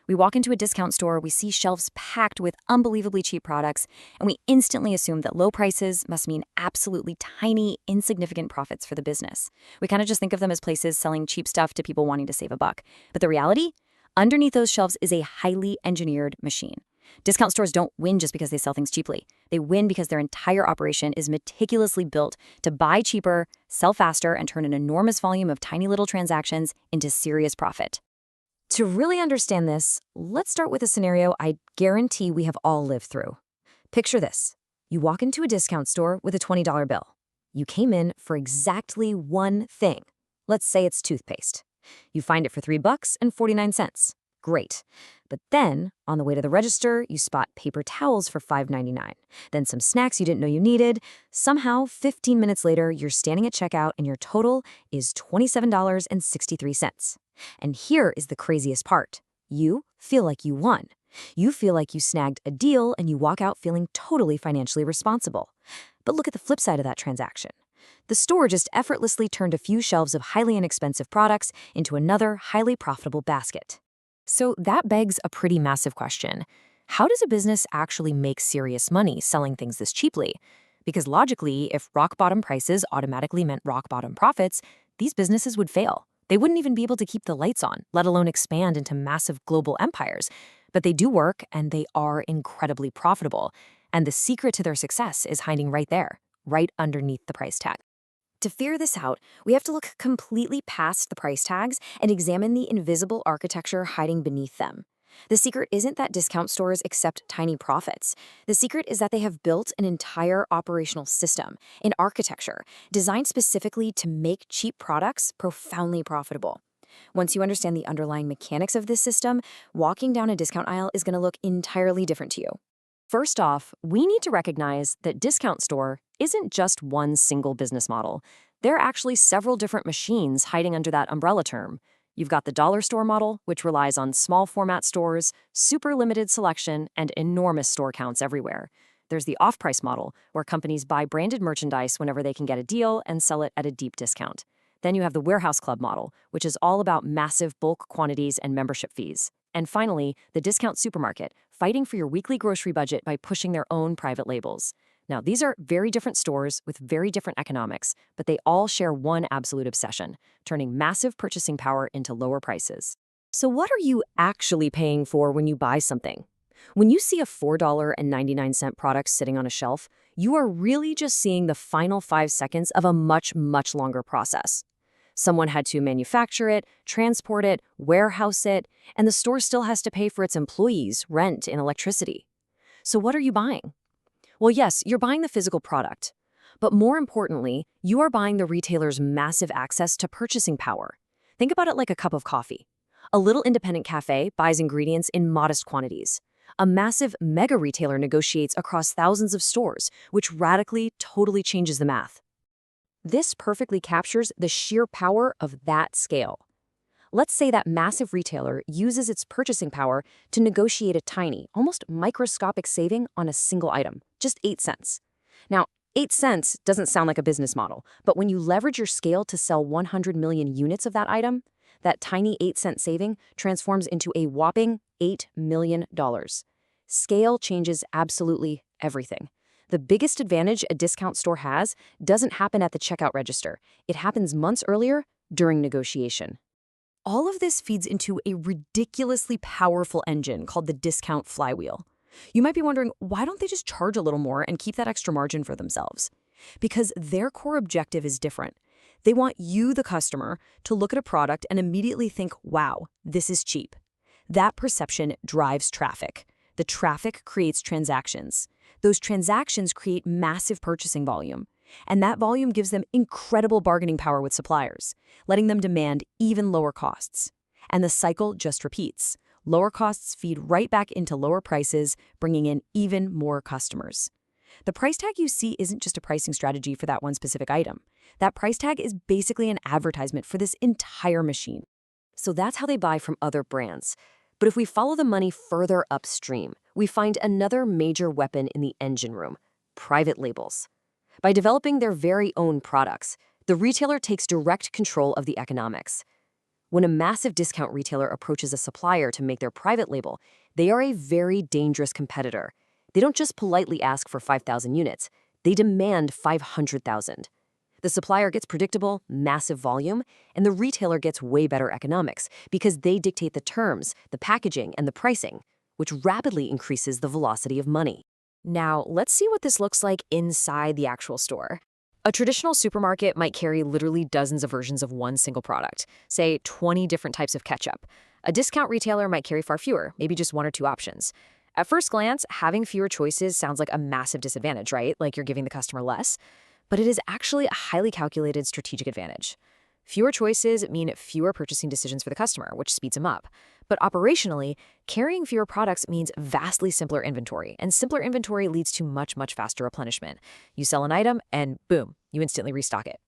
We walk into a discount store, we see shelves packed with unbelievably cheap products, and we instantly assume that low prices must mean absolutely tiny, insignificant profits for the business. We kind of just think of them as places selling cheap stuff to people wanting to save a buck. But the reality? Underneath those shelves is a highly engineered machine. Discount stores don't win just because they sell things cheaply. They win because their entire operation is meticulously built to buy cheaper, sell faster, and turn an enormous volume of tiny little transactions into serious profit. To really understand this, let's start with a scenario I guarantee we have all lived through. Picture this. You walk into a discount store with a $20 bill. You came in for exactly one thing. Let's say it's toothpaste. You find it for $3.49. Great. But then, on the way to the register, you spot paper towels for $5.99. Then some snacks you didn't know you needed. Somehow, 15 minutes later, you're standing at checkout and your total is $27.63. And here is the craziest part. You feel like you won. You feel like you snagged a deal and you walk out feeling totally financially responsible. But look at the flip side of that transaction. The store just effortlessly turned a few shelves of highly inexpensive products into another highly profitable basket. So that begs a pretty massive question. How does a business actually make serious money selling things this cheaply? Because logically, if rock-bottom prices automatically meant rock-bottom profits, these businesses would fail. They wouldn't even be able to keep the lights on, let alone expand into massive global empires. But they do work, and they are incredibly profitable. And the secret to their success is hiding right there, right underneath the price tag. To figure this out, we have to look completely past the price tags and examine the invisible architecture hiding beneath them. The secret isn't that discount stores accept tiny profits. The secret is that they have built an entire operational system, an architecture, designed specifically to make cheap products profoundly profitable. Once you understand the underlying mechanics of this system, walking down a discount aisle is going to look entirely different to you. First off, we need to recognize that discount store isn't just one single business model. There are actually several different machines hiding under that umbrella term. You've got the dollar store model, which relies on small format stores, super limited selection, and enormous store counts everywhere. There's the off-price model, where companies buy branded merchandise whenever they can get a deal and sell it at a deep discount. Then you have the warehouse club model, which is all about massive bulk quantities and membership fees. And finally, the discount supermarket, fighting for your weekly grocery budget by pushing their own private labels. Now, these are very different stores with very different economics, but they all share one absolute obsession, turning massive purchasing power into lower prices. So what are you actually paying for when you buy something? When you see a $4.99 product sitting on a shelf, you are really just seeing the final 5 seconds of a much, much longer process. Someone had to manufacture it, transport it, warehouse it, and the store still has to pay for its employees, rent, and electricity. So what are you buying? Well, yes, you're buying the physical product. But more importantly, you are buying the retailer's massive access to purchasing power. Think about it like a cup of coffee. A little independent cafe buys ingredients in modest quantities. A massive mega retailer negotiates across thousands of stores, which radically, totally changes the math. This perfectly captures the sheer power of that scale. Let's say that massive retailer uses its purchasing power to negotiate a tiny, almost microscopic saving on a single item, just 8 cents. Now, 8 cents doesn't sound like a business model, but when you leverage your scale to sell 100 million units of that item, that tiny 8-cent saving transforms into a whopping $8 million. Scale changes absolutely everything. The biggest advantage a discount store has doesn't happen at the checkout register. It happens months earlier during negotiation. All of this feeds into a ridiculously powerful engine called the discount flywheel. You might be wondering, why don't they just charge a little more and keep that extra margin for themselves? Because their core objective is different. They want you, the customer, to look at a product and immediately think, wow, this is cheap. That perception drives traffic. The traffic creates transactions. Those transactions create massive purchasing volume. And that volume gives them incredible bargaining power with suppliers, letting them demand even lower costs. And the cycle just repeats. Lower costs feed right back into lower prices, bringing in even more customers. The price tag you see isn't just a pricing strategy for that one specific item. That price tag is basically an advertisement for this entire machine. So that's how they buy from other brands. But if we follow the money further upstream, we find another major weapon in the engine room: private labels. By developing their very own products, the retailer takes direct control of the economics. When a massive discount retailer approaches a supplier to make their private label, they are a very dangerous competitor. They don't just politely ask for 5,000 units, they demand 500,000. The supplier gets predictable, massive volume, and the retailer gets way better economics because they dictate the terms, the packaging, and the pricing, which rapidly increases the velocity of money. Now, let's see what this looks like inside the actual store. A traditional supermarket might carry literally dozens of versions of one single product, say 20 different types of ketchup. A discount retailer might carry far fewer, maybe just one or two options. At first glance, having fewer choices sounds like a massive disadvantage, right? Like you're giving the customer less. But it is actually a highly calculated strategic advantage. Fewer choices mean fewer purchasing decisions for the customer, which speeds them up. But operationally, carrying fewer products means vastly simpler inventory, and simpler inventory leads to much, much faster replenishment. You sell an item, and boom, you instantly restock it.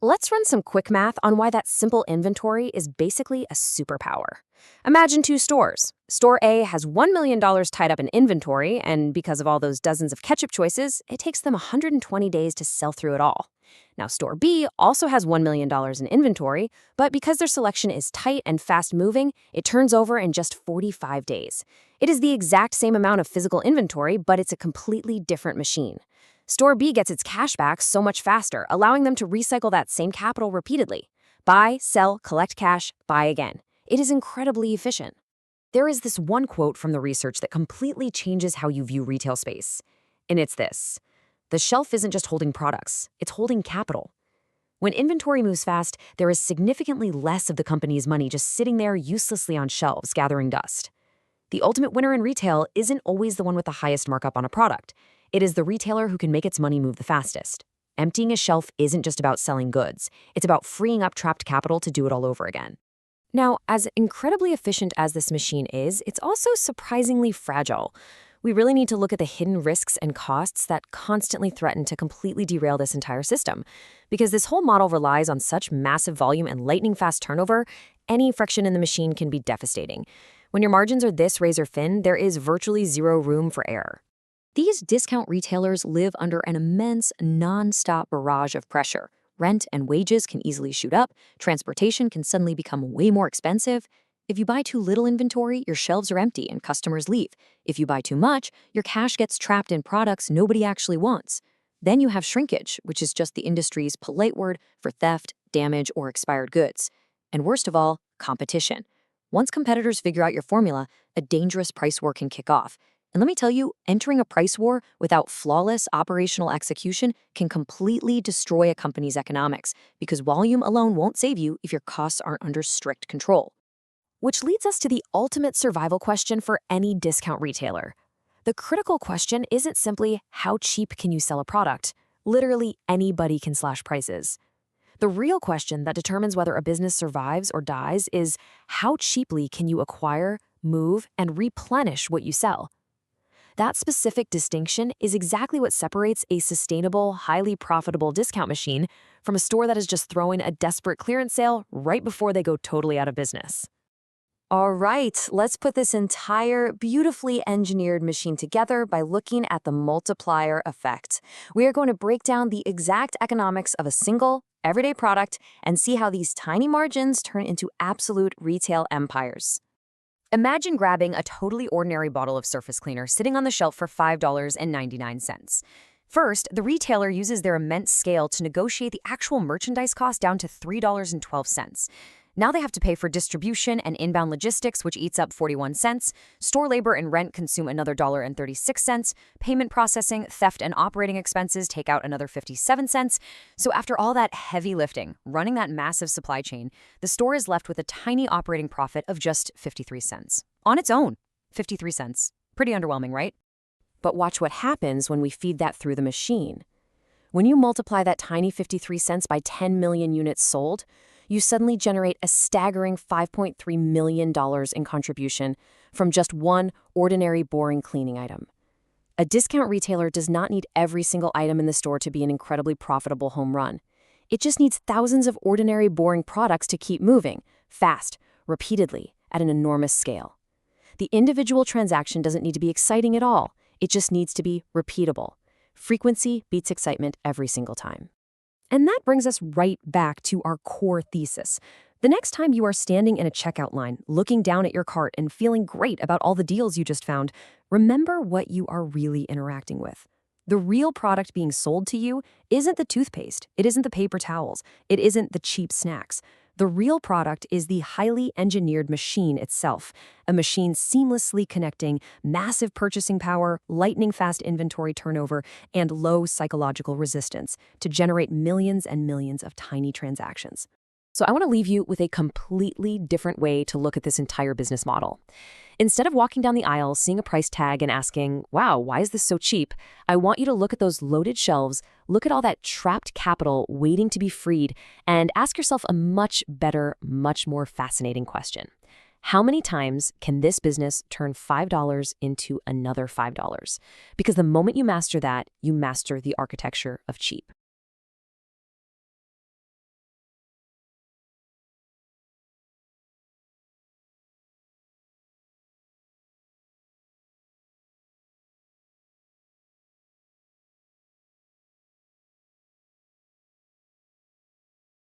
Let's run some quick math on why that simple inventory is basically a superpower. Imagine two stores. Store A has $1 million tied up in inventory, and because of all those dozens of ketchup choices, it takes them 120 days to sell through it all. Now, Store B also has $1 million in inventory, but because their selection is tight and fast-moving, it turns over in just 45 days. It is the exact same amount of physical inventory, but it's a completely different machine. Store B gets its cash back so much faster, allowing them to recycle that same capital repeatedly. Buy, sell, collect cash, buy again. It is incredibly efficient. There is this one quote from the research that completely changes how you view retail space. And it's this: the shelf isn't just holding products, it's holding capital. When inventory moves fast, there is significantly less of the company's money just sitting there uselessly on shelves, gathering dust. The ultimate winner in retail isn't always the one with the highest markup on a product. It is the retailer who can make its money move the fastest. Emptying a shelf isn't just about selling goods. It's about freeing up trapped capital to do it all over again. Now, as incredibly efficient as this machine is, it's also surprisingly fragile. We really need to look at the hidden risks and costs that constantly threaten to completely derail this entire system. Because this whole model relies on such massive volume and lightning-fast turnover, any friction in the machine can be devastating. When your margins are this razor-thin, there is virtually zero room for error. These discount retailers live under an immense, non-stop barrage of pressure. Rent and wages can easily shoot up, transportation can suddenly become way more expensive. If you buy too little inventory, your shelves are empty and customers leave. If you buy too much, your cash gets trapped in products nobody actually wants. Then you have shrinkage, which is just the industry's polite word for theft, damage, or expired goods. And worst of all, competition. Once competitors figure out your formula, a dangerous price war can kick off. And let me tell you, entering a price war without flawless operational execution can completely destroy a company's economics, because volume alone won't save you if your costs aren't under strict control. Which leads us to the ultimate survival question for any discount retailer. The critical question isn't simply how cheap can you sell a product. Literally anybody can slash prices. The real question that determines whether a business survives or dies is how cheaply can you acquire, move, and replenish what you sell. That specific distinction is exactly what separates a sustainable, highly profitable discount machine from a store that is just throwing a desperate clearance sale right before they go totally out of business. All right, let's put this entire beautifully engineered machine together by looking at the multiplier effect. We are going to break down the exact economics of a single, everyday product and see how these tiny margins turn into absolute retail empires. Imagine grabbing a totally ordinary bottle of surface cleaner sitting on the shelf for $5.99. First, the retailer uses their immense scale to negotiate the actual merchandise cost down to $3.12. Now they have to pay for distribution and inbound logistics, which eats up 41 cents. Store labor and rent consume another $1.36. Payment processing, theft, and operating expenses take out another 57 cents. So after all that heavy lifting, running that massive supply chain, the store is left with a tiny operating profit of just 53 cents. On its own, 53 cents. Pretty underwhelming, right? But watch what happens when we feed that through the machine. When you multiply that tiny 53 cents by 10 million units sold, you suddenly generate a staggering $5.3 million in contribution from just one ordinary boring cleaning item. A discount retailer does not need every single item in the store to be an incredibly profitable home run. It just needs thousands of ordinary boring products to keep moving, fast, repeatedly, at an enormous scale. The individual transaction doesn't need to be exciting at all. It just needs to be repeatable. Frequency beats excitement every single time. And that brings us right back to our core thesis. The next time you are standing in a checkout line, looking down at your cart and feeling great about all the deals you just found, remember what you are really interacting with. The real product being sold to you isn't the toothpaste, it isn't the paper towels, it isn't the cheap snacks. The real product is the highly engineered machine itself, a machine seamlessly connecting massive purchasing power, lightning-fast inventory turnover, and low psychological resistance to generate millions and millions of tiny transactions. So I want to leave you with a completely different way to look at this entire business model. Instead of walking down the aisle, seeing a price tag and asking, wow, why is this so cheap? I want you to look at those loaded shelves, look at all that trapped capital waiting to be freed, and ask yourself a much better, much more fascinating question. How many times can this business turn $5 into another $5? Because the moment you master that, you master the architecture of cheap.